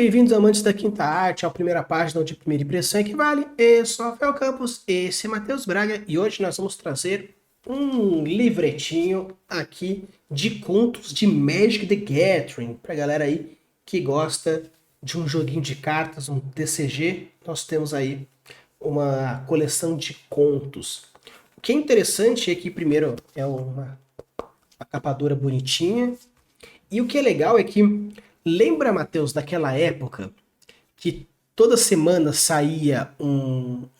bem-vindos, amantes da quinta arte, à primeira página de Primeira Impressão Equivale. Eu sou Rafael Campos, esse é Matheus Braga e hoje nós vamos trazer um livretinho aqui de contos de Magic the Gathering. Pra galera aí que gosta de um joguinho de cartas, um TCG, nós temos aí uma coleção de contos. O que é interessante é que, primeiro, é uma capa dura bonitinha. E o que é legal é que, lembra, Matheus, daquela época que toda semana saía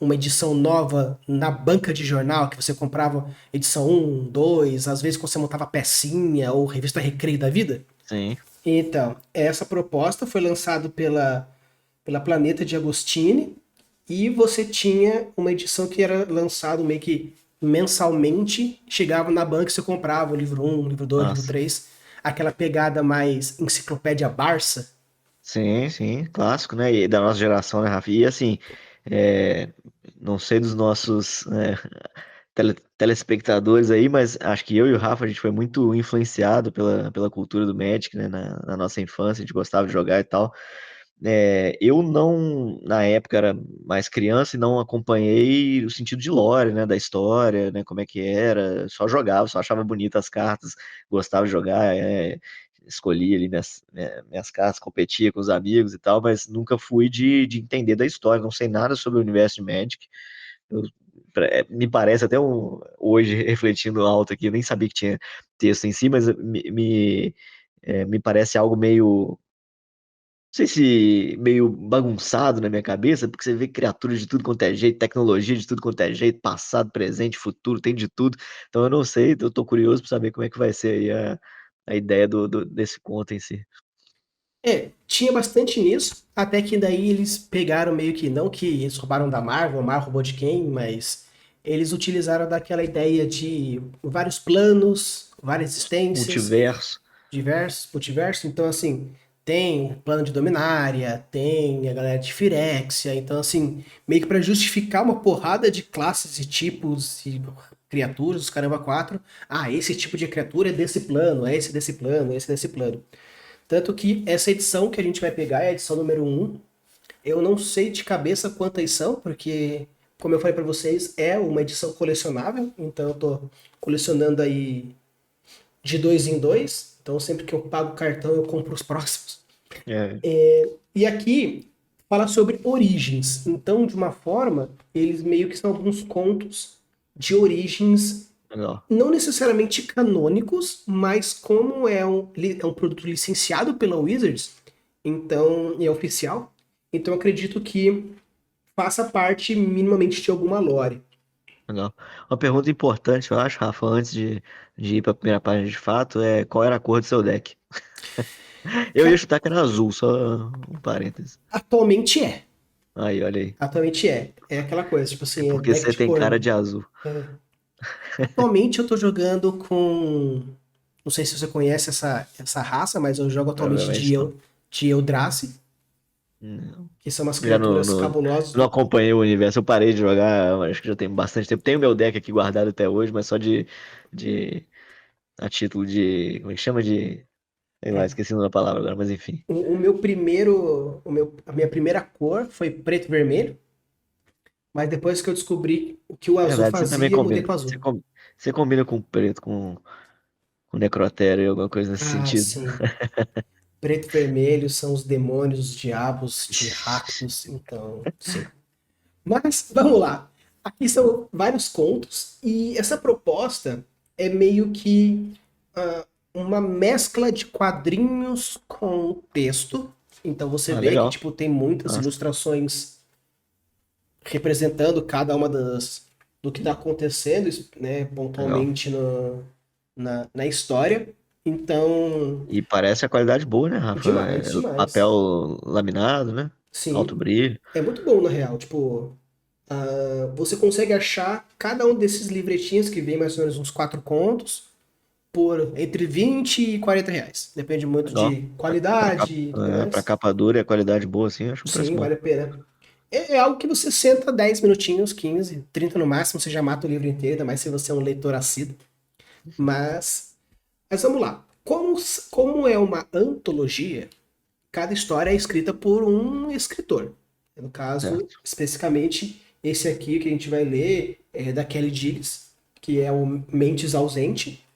uma edição nova na banca de jornal, que você comprava edição um, 2, às vezes quando você montava pecinha ou revista Recreio da vida? Sim. Então, essa proposta foi lançada pela Planeta de Agostini e você tinha uma edição que era lançado meio que mensalmente, chegava na banca e você comprava o livro um, livro 2, livro Nossa. 3, aquela pegada mais enciclopédia Barça. Sim, sim, clássico, né? E da nossa geração, né, Rafa? E assim, é, não sei dos nossos telespectadores aí, mas acho que eu e o Rafa, a gente foi muito influenciado pela cultura do Magic, né? Na nossa infância, a gente gostava de jogar e tal. Eu não, na época, era mais criança e não acompanhei o sentido de lore, né? Da história, né? Como é que era. Só jogava, só achava bonitas as cartas, gostava de jogar, escolhia ali minhas cartas, competia com os amigos e tal, mas nunca fui de entender da história, não sei nada sobre o universo de Magic. Eu- Me parece até hoje, refletindo alto aqui, eu nem sabia que tinha texto em si, mas me parece algo meio sei se meio bagunçado na minha cabeça, porque você vê criaturas de tudo quanto é jeito, tecnologia de tudo quanto é jeito, passado, presente, futuro, tem de tudo. Então eu não sei, eu tô curioso para saber como é que vai ser aí a ideia desse conto em si. Tinha bastante nisso, até que daí eles pegaram meio que, não que eles roubaram da Marvel, a Marvel roubou de quem, mas eles utilizaram daquela ideia de vários planos, várias existências, Multiverso. diversos, multiverso, então assim, tem o plano de Dominária, tem a galera de Firexia, então assim, meio que para justificar uma porrada de classes e tipos e criaturas, os caramba quatro, esse tipo de criatura é desse plano, é esse desse plano, esse desse plano. Tanto que essa edição que a gente vai pegar é a edição número um. Eu não sei de cabeça quantas são, porque, como eu falei para vocês, é uma edição colecionável. Então eu tô colecionando aí de dois em dois. Então sempre que eu pago o cartão eu compro os próximos. É, E aqui fala sobre origens. Então, de uma forma, eles meio que são alguns contos de origens legal. não necessariamente canônicos, mas como é um produto licenciado pela Wizards, então é oficial, então acredito que faça parte minimamente de alguma lore. Legal. Uma pergunta importante, eu acho, Rafa, antes de ir para a primeira página de fato, é qual era a cor do seu deck? Eu ia Ca- chutar que era azul, só um parênteses. Atualmente é. Aí, olha aí. Atualmente é. É aquela coisa, tipo É assim, é porque deck você de tem cor. cara de azul. É. Atualmente eu tô jogando com. Não sei se você conhece essa raça, mas eu jogo atualmente Provavelmente não. de Eldrazi, Não. que são umas Já criaturas cabulosas. não acompanhei o universo. Eu parei de jogar, acho que já tem bastante tempo. Tenho meu deck aqui guardado até hoje, mas só de a título de. Como é que chama? Sei lá, É, esqueci o nome da palavra agora, mas enfim. o meu primeiro. A minha primeira cor foi preto e vermelho. Mas depois que eu descobri o que o É azul verdade, você também fazia, eu mudei combina. pro azul. Você combina com preto, com necrotério e alguma coisa nesse Ah, sentido. sim. Preto e vermelho são os demônios, os diabos de Rakdos, então, sim. Mas, vamos lá. Aqui são vários contos, e essa proposta é meio que uma mescla de quadrinhos com texto. Então você Ah, vê que legal. tipo, tem muitas Nossa. ilustrações representando cada uma do que está acontecendo, né, Legal. pontualmente na história. Então, E parece a qualidade boa, né, Rafa? demais, É demais. papel laminado, né? Alto Sim, brilho. é muito bom na real. Tipo, você consegue achar cada um desses livretinhos que vem mais ou menos uns quatro contos por entre 20 e 40 reais. Depende muito Legal. de qualidade e tudo Pra mais. capa dura e a qualidade boa, assim, eu acho um preço Sim, bom. vale a pena. É algo que você senta 10 minutinhos, 15, 30 no máximo, você já mata o livro inteiro, ainda mais se você é um leitor assíduo. Mas, mas vamos lá. Como é uma antologia, cada história é escrita por um escritor. No caso, certo. especificamente, esse aqui que a gente vai ler é da Kelly Gillis, que é o Mentes Ausente.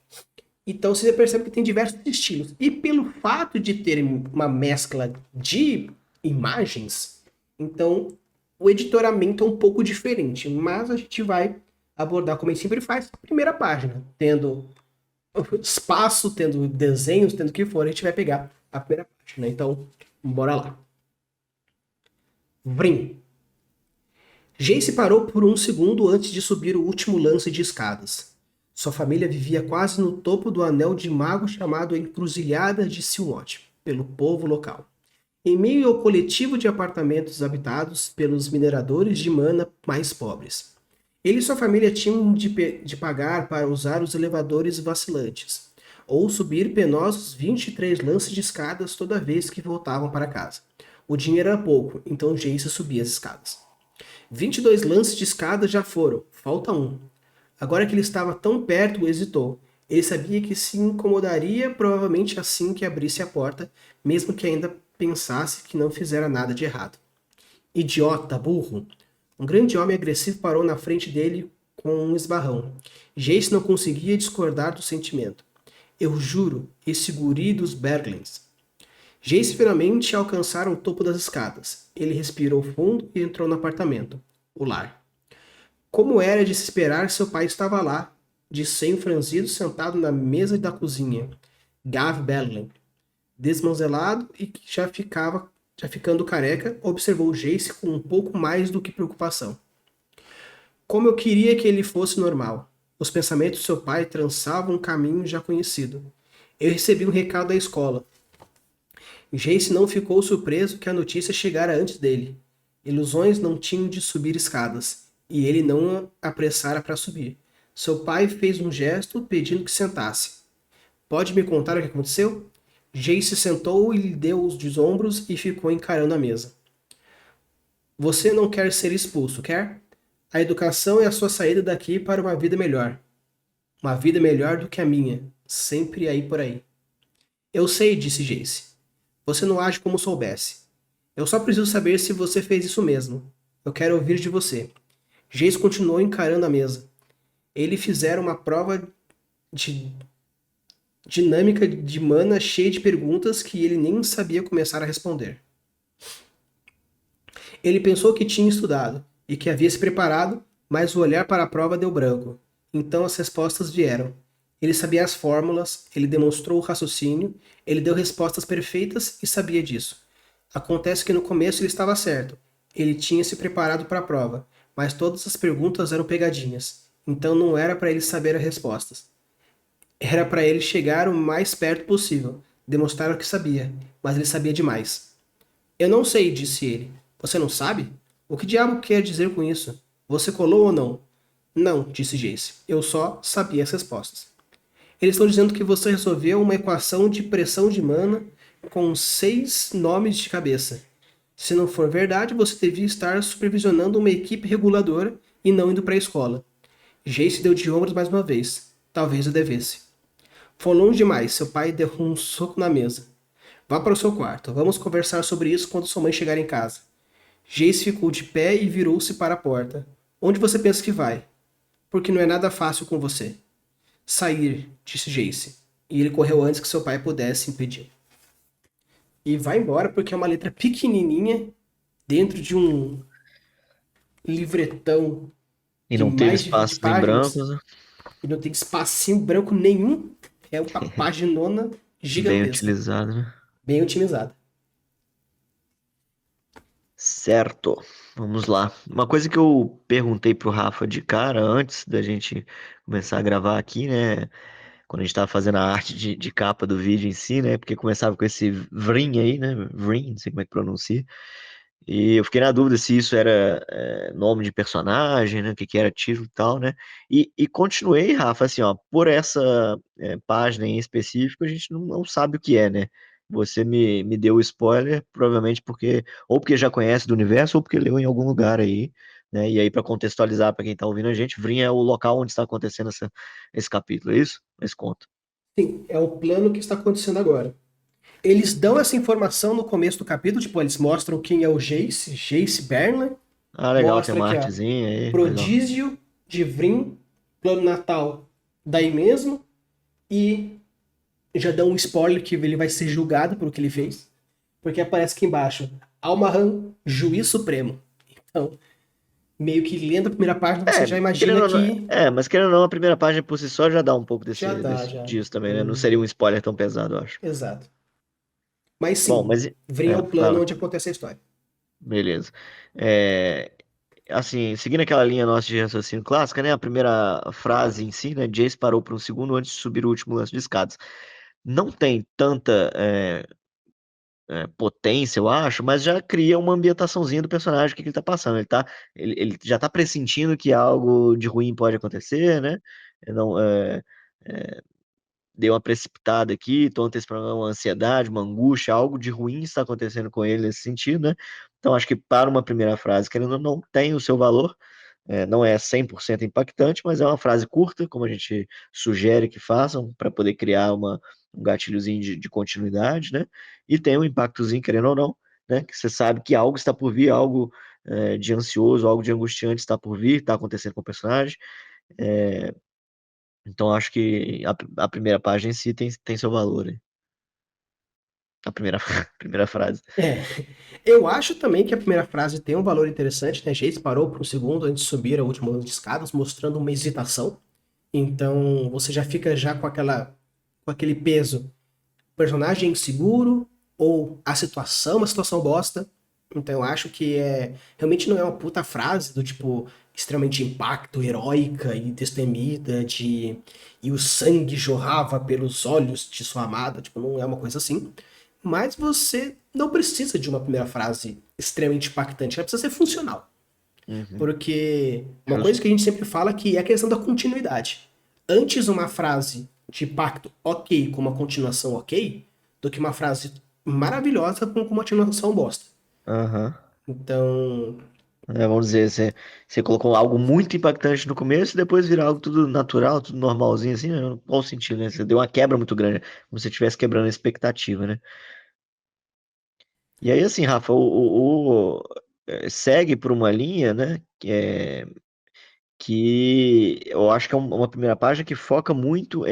Então você percebe que tem diversos estilos. E pelo fato de ter uma mescla de imagens, então o editoramento é um pouco diferente. Mas a gente vai abordar como a gente sempre faz, a primeira página, tendo espaço, tendo desenhos, tendo o que for, a gente vai pegar a primeira página. Então, bora lá. Vrim. Jace parou por um segundo antes de subir o último lance de escadas. Sua família vivia quase no topo do anel de mago chamado Encruzilhada de Silmot, pelo povo local. Em meio ao coletivo de apartamentos habitados pelos mineradores de mana mais pobres. Ele e sua família tinham de pagar para usar os elevadores vacilantes, ou subir penosos 23 lances de escadas toda vez que voltavam para casa. O dinheiro era pouco, então Jace subia as escadas. 22 lances de escada já foram, falta um. Agora que ele estava tão perto, hesitou. Ele sabia que se incomodaria provavelmente assim que abrisse a porta, mesmo que ainda pensasse que não fizera nada de errado. Idiota, burro! Um grande homem agressivo parou na frente dele com um esbarrão. Jace não conseguia discordar do sentimento. Eu juro, esse guri dos Berglings. Jace finalmente alcançaram o topo das escadas. Ele respirou fundo e entrou no apartamento. O lar. Como era de se esperar, seu pai estava lá, de senho franzido, sentado na mesa da cozinha. Gav Berling, desmanzelado e que já ficando careca, observou Jace com um pouco mais do que preocupação. Como eu queria que ele fosse normal. Os pensamentos do seu pai trançavam um caminho já conhecido. Eu recebi um recado da escola. Jace não ficou surpreso que a notícia chegara antes dele. Ilusões não tinham de subir escadas, e ele não apressara para subir. Seu pai fez um gesto pedindo que sentasse. Pode me contar o que aconteceu? Jace sentou e lhe deu os ombros e ficou encarando a mesa. Você não quer ser expulso, quer? A educação é a sua saída daqui para uma vida melhor. Uma vida melhor do que a minha, sempre aí por aí. Eu sei, disse Jace. Você não age como soubesse. Eu só preciso saber se você fez isso mesmo. Eu quero ouvir de você. Jace continuou encarando a mesa. Ele fizera uma prova de dinâmica de mana cheia de perguntas que ele nem sabia começar a responder. Ele pensou que tinha estudado e que havia se preparado, mas o olhar para a prova deu branco. Então as respostas vieram. Ele sabia as fórmulas, ele demonstrou o raciocínio, ele deu respostas perfeitas e sabia disso. Acontece que no começo ele estava certo. Ele tinha se preparado para a prova, mas todas as perguntas eram pegadinhas. Então não era para ele saber as respostas. Era para ele chegar o mais perto possível, demonstrar o que sabia, mas ele sabia demais. Eu não sei, disse ele. Você não sabe? O que diabo quer dizer com isso? Você colou ou não? Não, disse Jace. Eu só sabia as respostas. Eles estão dizendo que você resolveu uma equação de pressão de mana com 6 nomes de cabeça. Se não for verdade, você devia estar supervisionando uma equipe reguladora e não indo para a escola. Jace deu de ombros mais uma vez. Talvez eu devesse. Foi longe demais. Seu pai deu um soco na mesa. Vá para o seu quarto. Vamos conversar sobre isso quando sua mãe chegar em casa. Jace ficou de pé e virou-se para a porta. Onde você pensa que vai? Porque não é nada fácil com você. Sair, disse Jace. E ele correu antes que seu pai pudesse impedir. E vai embora porque é uma letra pequenininha dentro de um livretão E de não teve mais de 20 espaços em branco, páginas né? e não tem espacinho branco nenhum. É uma paginona Bem gigantesca, utilizado, né? bem otimizada. Certo. Vamos lá. Uma coisa que eu perguntei pro Rafa de cara antes da gente começar a gravar aqui, né? Quando a gente tava fazendo a arte de capa do vídeo em si, né? Porque começava com esse Vrin aí, né? Vrin, não sei como é que pronuncia. E eu fiquei na dúvida se isso era nome de personagem, né? O que que era título e tal, né? E continuei, Rafa, assim, ó, por essa página em específico, a gente não sabe o que é, né? Você me deu o spoiler, provavelmente porque, ou porque já conhece do universo, ou porque leu em algum lugar aí, né? E aí, para contextualizar para quem tá ouvindo a gente, Vrin é o local onde está acontecendo esse capítulo, é isso? Esse conto. Sim, é o plano que está acontecendo agora. Eles dão essa informação no começo do capítulo, tipo, eles mostram quem é o Jace Bernland, Ah, legal, tem mostra uma aqui, ó, artezinha aí, legal. Prodígio de Vrim, Plano Natal, daí mesmo, e já dão um spoiler que ele vai ser julgado pelo que ele fez, porque aparece aqui embaixo, Almahan, Juiz Supremo. Então, meio que lendo a primeira página, você já imagina Querendo ou não, que mas querendo ou não, a primeira página por si só já dá um pouco já dá, já. disso também, né? Não Hum, seria um spoiler tão pesado, eu acho. exato. Mas Bom, sim, mas. Vrim é o plano Fala. onde acontece a história. Beleza. É, assim, seguindo aquela linha nossa de raciocínio clássica, né? A primeira frase em si, né? Jace parou por um segundo antes de subir o último lance de escadas. Não tem tanta potência, eu acho, mas já cria uma ambientaçãozinha do personagem, o que que ele tá passando. Ele já tá pressentindo que algo de ruim pode acontecer, né? Não, é, deu uma precipitada aqui, tô antecipando uma ansiedade, uma angústia, algo de ruim está acontecendo com ele nesse sentido, né? Então, acho que para uma primeira frase, querendo ou não, tem o seu valor, não é 100% impactante, mas é uma frase curta, como a gente sugere que façam, para poder criar um gatilhozinho de continuidade, né? E tem um impactozinho, querendo ou não, né? Que você sabe que algo está por vir, algo de ansioso, algo de angustiante está por vir, está acontecendo com o personagem. É, então, acho que a primeira página em si tem seu valor. Hein? A primeira, primeira frase. É, eu acho também que a primeira frase tem um valor interessante, né? Jace parou por um segundo antes de subir a última lance de escadas, mostrando uma hesitação. Então você já fica já com aquele peso. Personagem inseguro ou a situação, uma situação bosta. Então eu acho que realmente não é uma puta frase do tipo extremamente impacto, heróica e destemida e o sangue jorrava pelos olhos de sua amada, tipo, não é uma coisa assim. Mas você não precisa de uma primeira frase extremamente impactante, ela precisa ser funcional. Uhum, Porque uma coisa justo. que a gente sempre fala que é a questão da continuidade. Antes uma frase de impacto ok com uma continuação ok, do que uma frase maravilhosa com uma continuação bosta. Aham. Então, Vamos dizer, você colocou algo muito impactante no começo e depois vira algo tudo natural, tudo normalzinho, assim, né? Qual o sentido, né? Você deu uma quebra muito grande, como se você estivesse quebrando a expectativa, né? E aí, assim, Rafa, segue por uma linha, né? Que eu acho que é uma primeira página que foca muito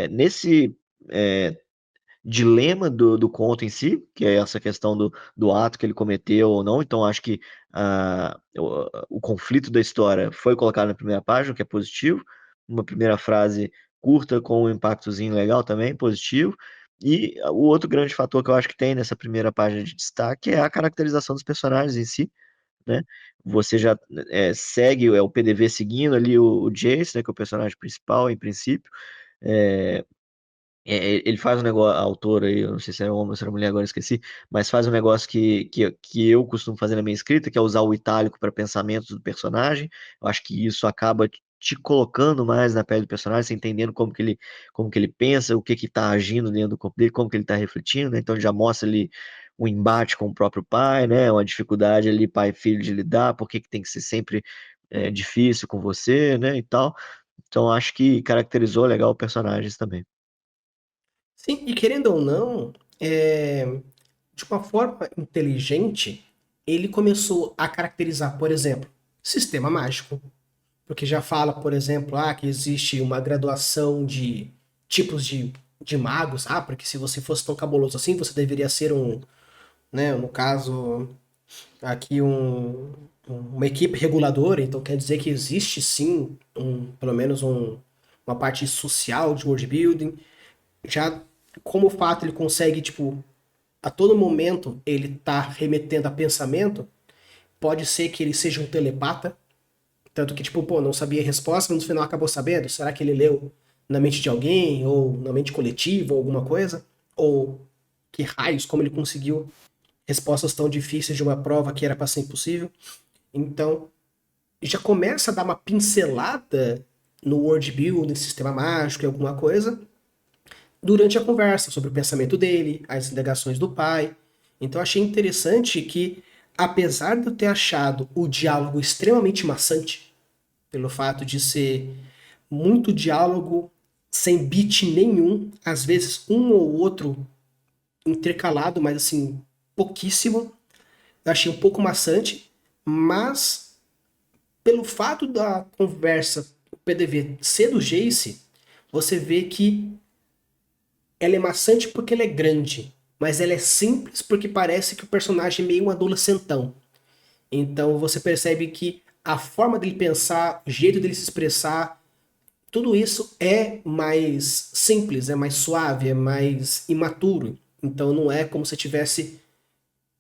nesse é, dilema do conto em si, que é essa questão do ato que ele cometeu ou não. Então, acho que o conflito da história foi colocado na primeira página, o que é positivo. Uma primeira frase curta com um impactozinho legal também, positivo. E o outro grande fator que eu acho que tem nessa primeira página de destaque é a caracterização dos personagens em si, né? Você já segue o PDV seguindo ali o Jace, né, que é o personagem principal, em princípio. É, ele faz um negócio, a autora aí, eu não sei se é homem ou se é mulher, agora eu esqueci, mas faz um negócio que eu costumo fazer na minha escrita, que é usar o itálico para pensamentos do personagem. Eu acho que isso acaba te colocando mais na pele do personagem, você entendendo como que ele pensa, o que que tá agindo dentro do corpo dele, como que ele tá refletindo, né? Então já mostra ali um embate com o próprio pai, né? Uma dificuldade ali pai e filho de lidar, por que que tem que ser sempre difícil com você, né? E tal. Então acho que caracterizou legal o personagem também. sim, e querendo ou não, de uma forma inteligente, ele começou a caracterizar, por exemplo, sistema mágico. Porque já fala, por exemplo, que existe uma graduação de tipos de magos. Porque se você fosse tão cabuloso assim, você deveria ser né, no caso, aqui uma equipe reguladora. Então quer dizer que existe sim, pelo menos uma parte social de world building. Já como o fato ele consegue, tipo, a todo momento ele tá remetendo a pensamento, pode ser que ele seja um telepata. Tanto que, tipo, pô, não sabia a resposta, mas no final acabou sabendo. Será que ele leu na mente de alguém, ou na mente coletiva, ou alguma coisa? Ou que raios, como ele conseguiu respostas tão difíceis de uma prova que era para ser impossível? Então, já começa a dar uma pincelada no world building, sistema mágico e alguma coisa, durante a conversa sobre o pensamento dele, as indagações do pai. Então, achei interessante que, apesar de eu ter achado o diálogo extremamente maçante, pelo fato de ser muito diálogo sem beat nenhum, às vezes um ou outro intercalado, mas assim, pouquíssimo. Eu achei um pouco maçante, mas pelo fato da conversa, o PDV ser do Jace, você vê que ela é maçante porque ela é grande, mas ela é simples porque parece que o personagem é meio um adolescentão. Então você percebe que a forma dele pensar, o jeito dele se expressar, tudo isso é mais simples, é mais suave, é mais imaturo. Então não é como se tivesse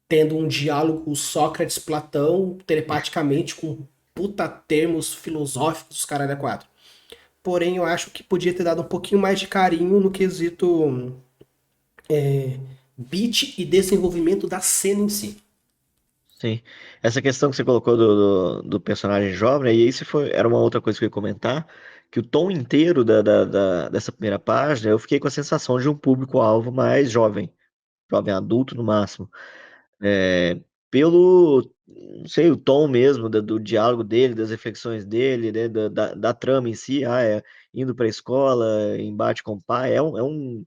tendo um diálogo Sócrates-Platão telepaticamente com puta termos filosóficos, os caralho a quatro. Porém, eu acho que podia ter dado um pouquinho mais de carinho no quesito beat e desenvolvimento da cena em si. Sim. Essa questão que você colocou do personagem jovem, né, e isso era uma outra coisa que eu ia comentar, que o tom inteiro dessa primeira página, eu fiquei com a sensação de um público-alvo mais jovem, jovem adulto no máximo. É, pelo, não sei, o tom mesmo do diálogo dele, das reflexões dele, né, da trama em si, indo para a escola, embate com o pai, um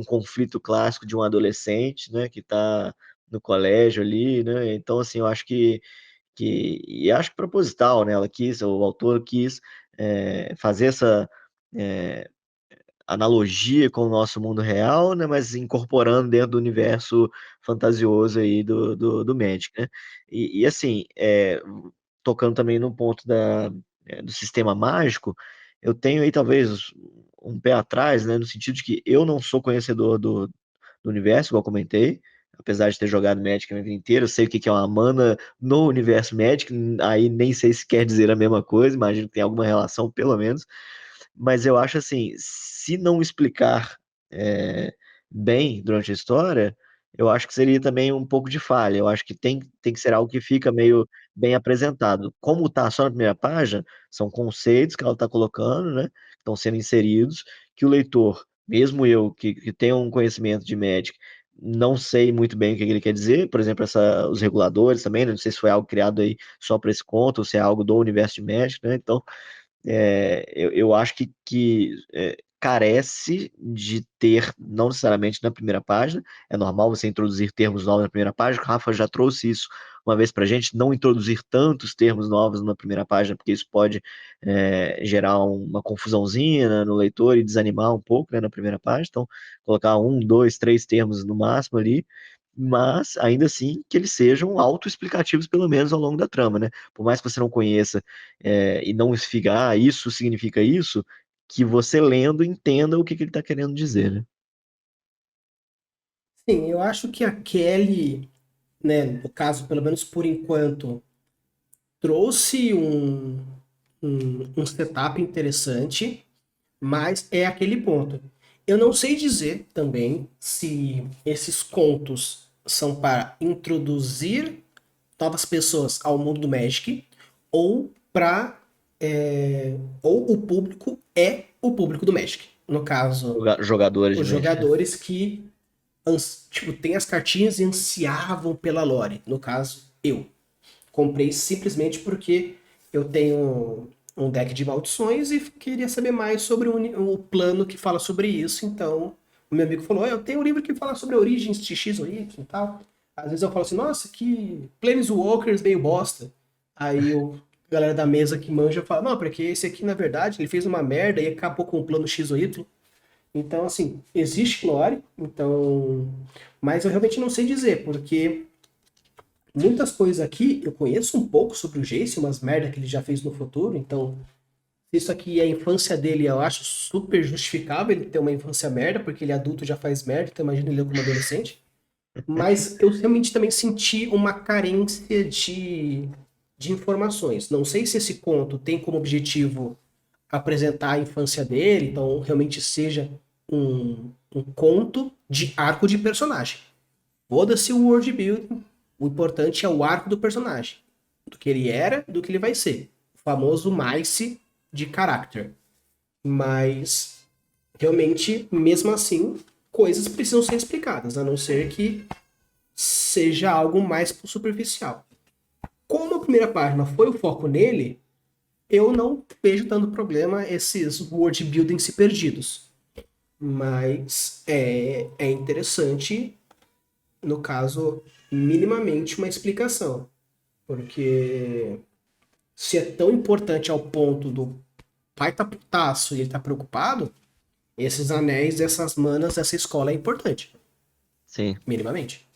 conflito clássico de um adolescente, né, que está no colégio ali, né, então, assim, eu acho e acho que proposital, né, o autor quis fazer essa é, analogia com o nosso mundo real, né, mas incorporando dentro do universo fantasioso aí do Magic, né. Assim, tocando também no ponto do sistema mágico, eu tenho aí talvez um pé atrás, né, no sentido de que eu não sou conhecedor do universo, igual comentei, apesar de ter jogado Magic a minha vida inteira, eu sei o que que é uma mana no universo Magic, aí nem sei se quer dizer a mesma coisa, imagino que tem alguma relação, pelo menos, mas eu acho assim, se não explicar é, bem durante a história, eu acho que seria também um pouco de falha. Eu acho que tem que ser algo que fica meio bem apresentado. Como está só na primeira página, são conceitos que ela está colocando, né? Que estão sendo inseridos, que o leitor, mesmo eu, que tenho um conhecimento de Magic, não sei muito bem o que ele quer dizer. Por exemplo, os reguladores também, né, não sei se foi algo criado aí só para esse conto, ou se é algo do universo de Magic, né? Então, eu acho que carece de ter, não necessariamente na primeira página, é normal você introduzir termos novos na primeira página, o Rafa já trouxe isso uma vez para a gente, não introduzir tantos termos novos na primeira página, porque isso pode gerar uma confusãozinha, né, no leitor e desanimar um pouco, né, na primeira página, então colocar um, dois, três termos no máximo ali, mas ainda assim que eles sejam autoexplicativos pelo menos ao longo da trama, né? Por mais que você não conheça e não ficar, isso significa isso, que você lendo entenda o que ele está querendo dizer, né? Sim, eu acho que a Kelly, né, no caso, pelo menos por enquanto, trouxe um setup interessante, mas é aquele ponto. Eu não sei dizer também se esses contos são para introduzir novas pessoas ao mundo do Magic ou para ou o público é o público do Magic. No caso, Jogadores de os Magic, né? jogadores que tipo, tem as cartinhas e ansiavam pela lore. No caso, eu. Comprei simplesmente porque eu tenho um deck de maldições e queria saber mais sobre o plano que fala sobre isso. Então, o meu amigo falou: eu tenho um livro que fala sobre origens de X ou Y e tal. Às vezes eu falo assim: nossa, que Planeswalkers meio bosta. Aí a galera da mesa que manja fala: não, porque esse aqui, na verdade, ele fez uma merda e acabou com o plano X ou Y. Então, assim, existe lore, então. Mas eu realmente não sei dizer, porque muitas coisas aqui eu conheço um pouco sobre o Jace, umas merda que ele já fez no futuro, então se isso aqui é a infância dele, eu acho super justificável ele ter uma infância merda, porque ele é adulto já faz merda, então imagina ele como adolescente. Mas eu realmente também senti uma carência de informações. Não sei se esse conto tem como objetivo apresentar a infância dele, então realmente seja um conto de arco de personagem. Foda-se o world building. O importante é o arco do personagem. Do que ele era, do que ele vai ser. O famoso mice de character. Mas, realmente, mesmo assim, coisas precisam ser explicadas, a não ser que seja algo mais superficial. Como a primeira página foi o foco nele, eu não vejo tanto problema esses world building se perdidos. Mas é interessante, no caso, minimamente uma explicação. Porque se é tão importante ao ponto do pai tá putaço e ele tá preocupado, esses anéis, essas manas, essa escola é importante, Sim. minimamente.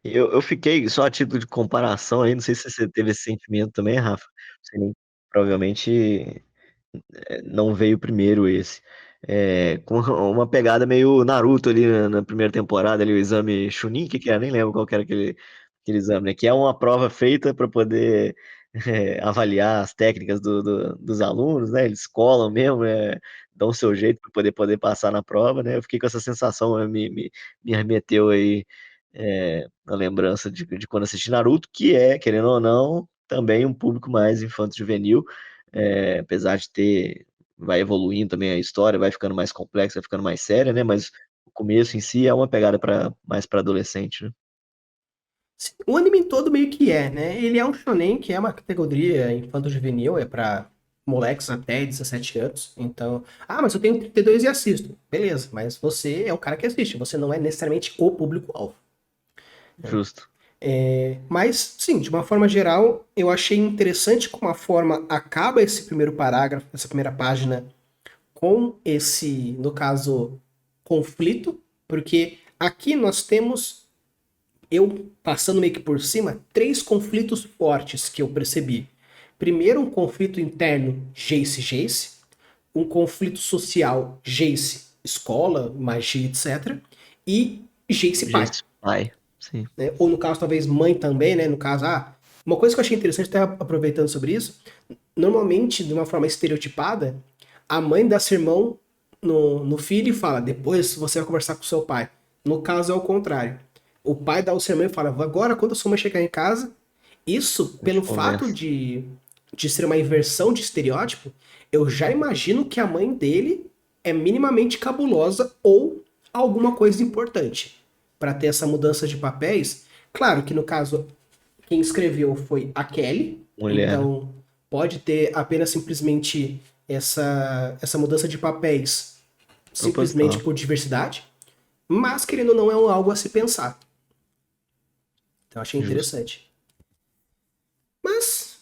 Eu fiquei, só a título de comparação aí, não sei se você teve esse sentimento também, Rafa. Você nem, provavelmente não veio primeiro esse. Com uma pegada meio Naruto ali na primeira temporada, ali, o exame Chunin, que era? Nem lembro qual que era aquele exame, né? Que é uma prova feita para poder avaliar as técnicas dos alunos, né? Eles colam mesmo, dão o seu jeito para poder passar na prova, né? Eu fiquei com essa sensação, me remeteu aí a lembrança de quando assisti Naruto, que é, querendo ou não, também um público mais infanto-juvenil, apesar de ter, vai evoluindo também a história, vai ficando mais complexa, vai ficando mais séria, né? Mas o começo em si é uma pegada mais para adolescente, né? Sim, o anime todo meio que é, né? Ele é um shonen, que é uma categoria infanto-juvenil, é pra moleques até 17 anos. Então, mas eu tenho 32 e assisto. Beleza, mas você é o cara que assiste, você não é necessariamente o público-alvo. Justo. Mas, sim, de uma forma geral, eu achei interessante como a forma acaba esse primeiro parágrafo, essa primeira página, com esse, no caso, conflito, porque aqui nós temos, eu passando meio que por cima, três conflitos fortes que eu percebi. Primeiro, um conflito interno Jace-Jace, um conflito social Jace, escola, magia, etc. E Jace pai, Gente, pai, sim. né? Ou no caso, talvez mãe também, né? No caso, uma coisa que eu achei interessante, até aproveitando sobre isso, normalmente, de uma forma estereotipada, a mãe dá sermão no filho e fala, depois você vai conversar com seu pai. No caso, é o contrário. O pai dá o sermão e fala, agora, quando a sua mãe chegar em casa, isso, A gente pelo fato conversa. de ser uma inversão de estereótipo, eu já imagino que a mãe dele é minimamente cabulosa ou alguma coisa importante para ter essa mudança de papéis. Claro que no caso quem escreveu foi a Kelly, Mulher, então pode ter apenas simplesmente essa mudança de papéis simplesmente proposital. por diversidade, mas querendo ou não é algo a se pensar. Então achei Justo. interessante. Mas,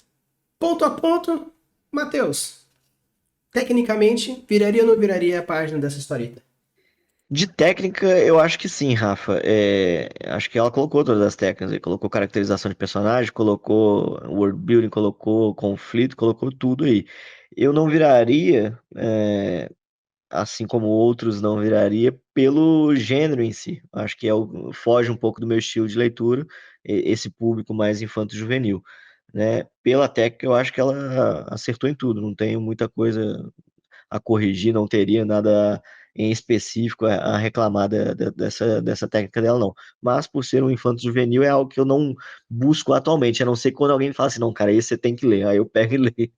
ponto a ponto, Matheus, tecnicamente, viraria ou não viraria a página dessa historieta? De técnica, eu acho que sim, Rafa. Acho que ela colocou todas as técnicas. Aí. Colocou caracterização de personagem, colocou world building, colocou conflito, colocou tudo aí. Eu não viraria, assim como outros não viraria, pelo gênero em si. Acho que foge um pouco do meu estilo de leitura, esse público mais infanto-juvenil. Né? Pela técnica, eu acho que ela acertou em tudo. Não tenho muita coisa a corrigir, não teria nada em específico a reclamar dessa técnica dela, não. Mas por ser um infanto juvenil é algo que eu não busco atualmente, a não ser quando alguém fala assim, não, cara, esse você tem que ler. Aí eu pego e leio.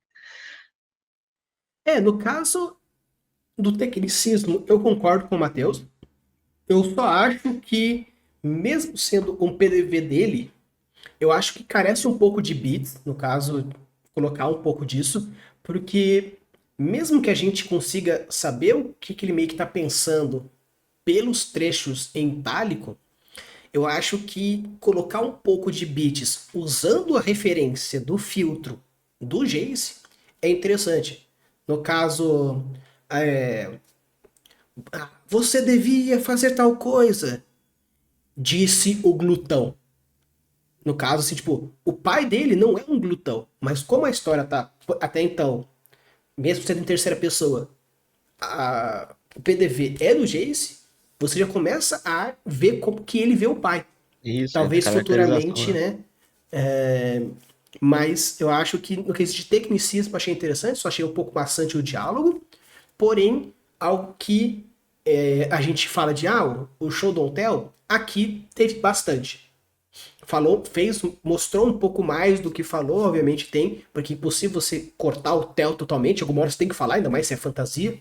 No caso do tecnicismo, eu concordo com o Matheus. Eu só acho que, mesmo sendo um PDV dele, eu acho que carece um pouco de beats, no caso, colocar um pouco disso, porque mesmo que a gente consiga saber o que ele meio que está pensando pelos trechos em itálico, eu acho que colocar um pouco de beats usando a referência do filtro do Jace é interessante. No caso, é, você devia fazer tal coisa, disse o glutão. No caso, assim, tipo, o pai dele não é um glutão, mas como a história tá até então, mesmo sendo em terceira pessoa, o PDV é do Jace, você já começa a ver como que ele vê o pai. Isso, entra Talvez caracterização, futuramente, né? né? É, mas eu acho que no quesito de tecnicismo achei interessante, só achei um pouco maçante o diálogo, porém, algo que a gente fala de o show don't tell, aqui teve bastante. Falou, fez, mostrou um pouco mais do que falou, obviamente tem, porque é impossível você cortar o tell totalmente, alguma hora você tem que falar, ainda mais se é fantasia,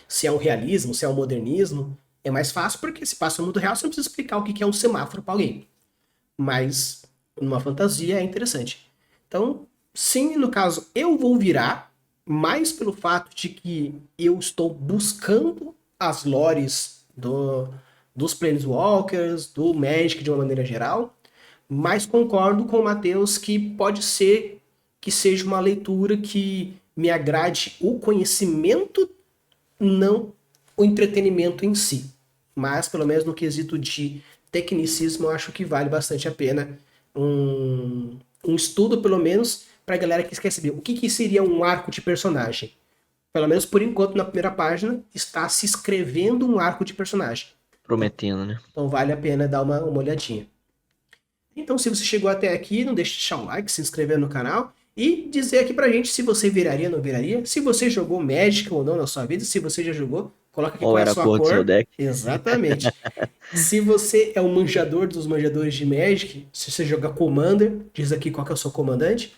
se é um realismo, se é um modernismo, é mais fácil porque se passa no mundo real, você não precisa explicar o que é um semáforo para alguém. Mas numa fantasia é interessante. Então, sim, no caso, eu vou virar mais pelo fato de que eu estou buscando as lores dos Planeswalkers, do Magic de uma maneira geral, mas concordo com o Matheus que pode ser que seja uma leitura que me agrade o conhecimento, não o entretenimento em si. Mas, pelo menos no quesito de tecnicismo, eu acho que vale bastante a pena um estudo, pelo menos, para a galera que quer saber o que seria um arco de personagem. Pelo menos por enquanto, na primeira página, está se escrevendo um arco de personagem. Prometendo, né? Então vale a pena dar uma olhadinha. Então, se você chegou até aqui, não deixe de deixar um like, se inscrever no canal e dizer aqui pra gente se você viraria ou não viraria, se você jogou Magic ou não na sua vida, se você já jogou, coloca aqui Qual qual é a era a sua cor do seu cor. deck? Exatamente. Se você é um manjador dos manjadores de Magic, se você joga Commander, diz aqui qual que é o seu comandante.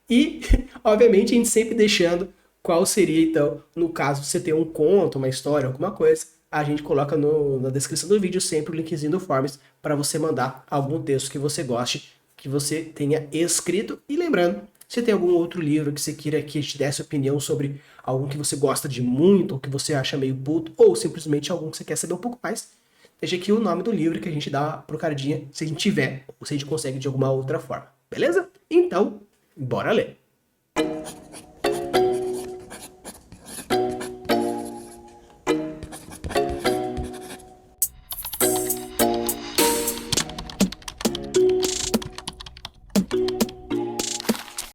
E, obviamente, a gente sempre deixando qual seria, então, no caso, você ter um conto, uma história, alguma coisa, a gente coloca na descrição do vídeo sempre o linkzinho do Forms para você mandar algum texto que você goste, que você tenha escrito. E lembrando, se tem algum outro livro que você queira que te desse opinião sobre algum que você gosta de muito, ou que você acha meio puto, ou simplesmente algum que você quer saber um pouco mais, deixa aqui o nome do livro que a gente dá pro cardinha, se a gente tiver, ou se a gente consegue de alguma outra forma. Beleza? Então, bora ler!